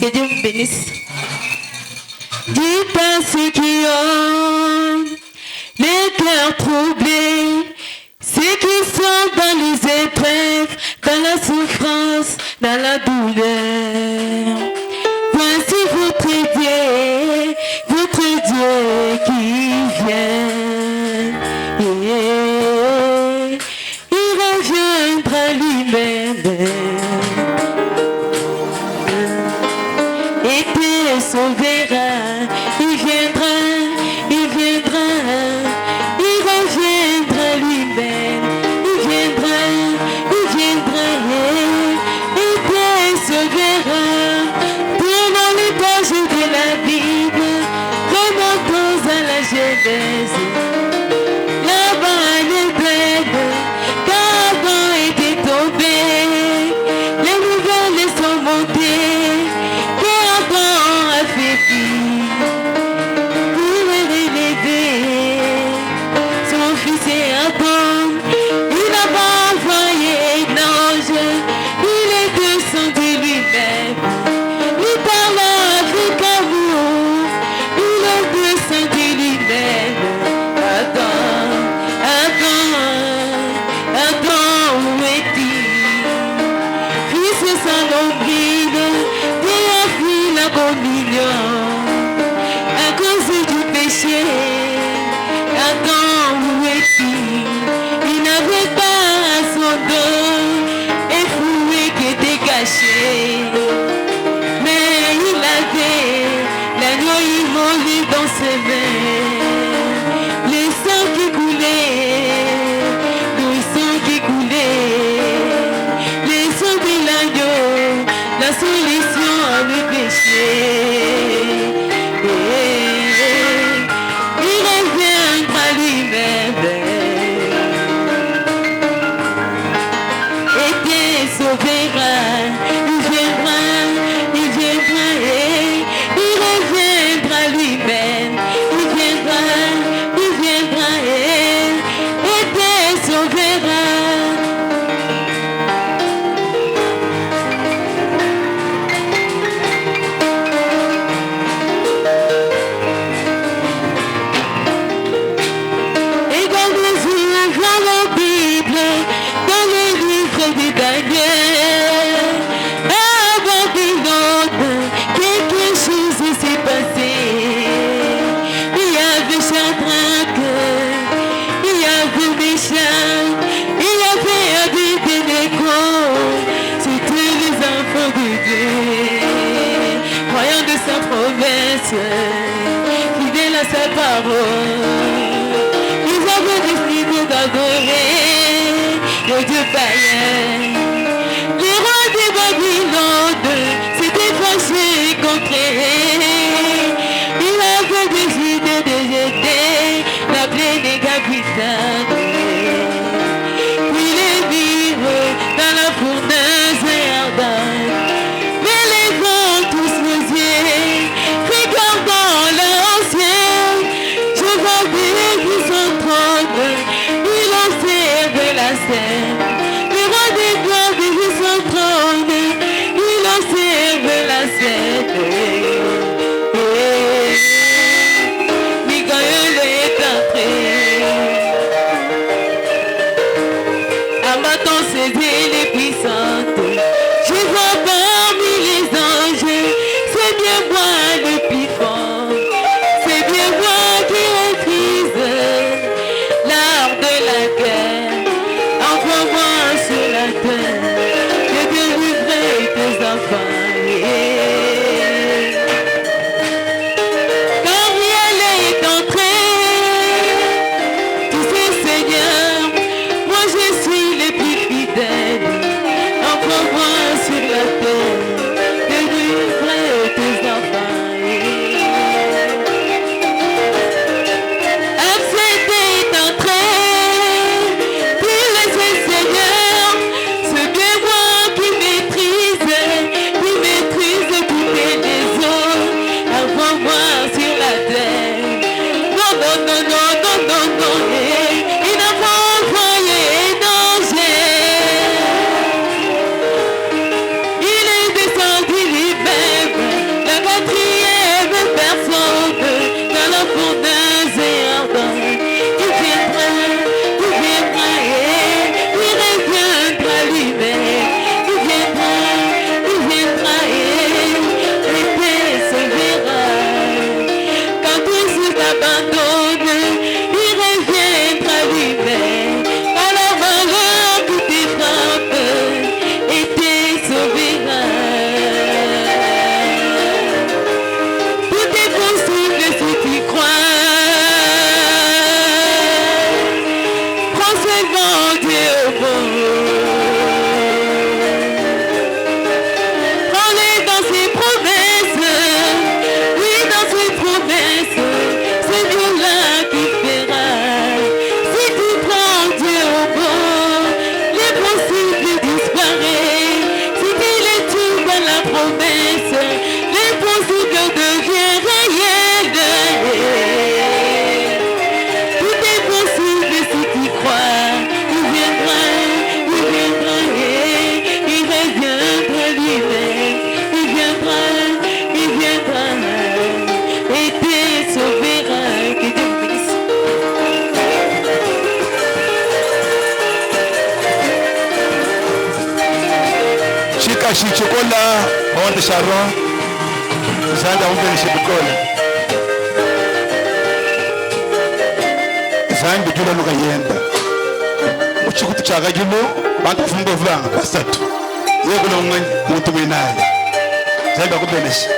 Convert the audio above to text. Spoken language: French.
Que Dieu vous bénisse. Dites à ceux qui ont les cœurs troublés, ceux qui sont dans les épreuves, dans la souffrance, dans la douleur. Voici votre Dieu qui vient. Il reviendra lui-même et te sauvera. Il viendra, il viendra, il reviendra lui-même. Il viendra, il viendra et te sauvera. Prenons les pages de la Bible, remontons à la Genèse. Là-bas le bled, qu'Adam était tombé, les nouvelles sont montées, qu'Adam a faibli. Pour le relever, son fils est Adam, il n'a pas envoyé d'ange, il est descendu lui-même. Il parle avec amour, il est descendu lui-même. Adam, où es-tu? Fils sans nombril, Dieu a pris la communion à cause du péché. Adam, où es-tu? Il n'avait pas son dos effoué qui était caché. Mais il avait l'agneau immolé dans ses mains. Le sang qui coulait, le sang qui coulait, le sang de l'agneau, la solution à le péché. Il reviendra lui-même et te sauvera. Il viendra, il viendra, il reviendra lui-même. Il viendra, il viendra et te sauvera. Et quand nous ouvrons la Bible, dans le livre de Daniel, à Babylone, quelque chose s'est passé. Il y avait Shadrach, il y avait Meshach, il y avait Abednego. C'étaient les enfants de Dieu, croyants de sa promesse, fidèles à sa parole. Ils avaient décidé d'adorer le Dieu païen. Les rois de Babylone s'étaient fâchés contre eux. Ils avaient décidé de jeter la plaine capitale, puis les vivre dans la fournaise ardente. Mais les vents tous nos yeux, regardant l'ancien, je vois des qui s'entrônent, il observe la scène. Le roi des gloires qui s'entrône, il observe la scène. Michael est entré, abattant ses ailes puissantes. Je vois parmi les anges, c'est bien moi le plus fort, c'est bien moi qui maîtrise l'art de la guerre. Envoie-moi sur la terre, je délivrerai tes enfants. Gabriel est entré, tu sais Seigneur, moi je suis le plus fidèle. devant Dieu bon. Chichokola, Mount Sharon, Zanda Umbeni Chichokola. Zanda Jula Lugayenda. Muchikutu chaka julo, bantu fumbo vanga, basatu. Yego na mwanyi, muntu minali. Zanda Kubeneshi.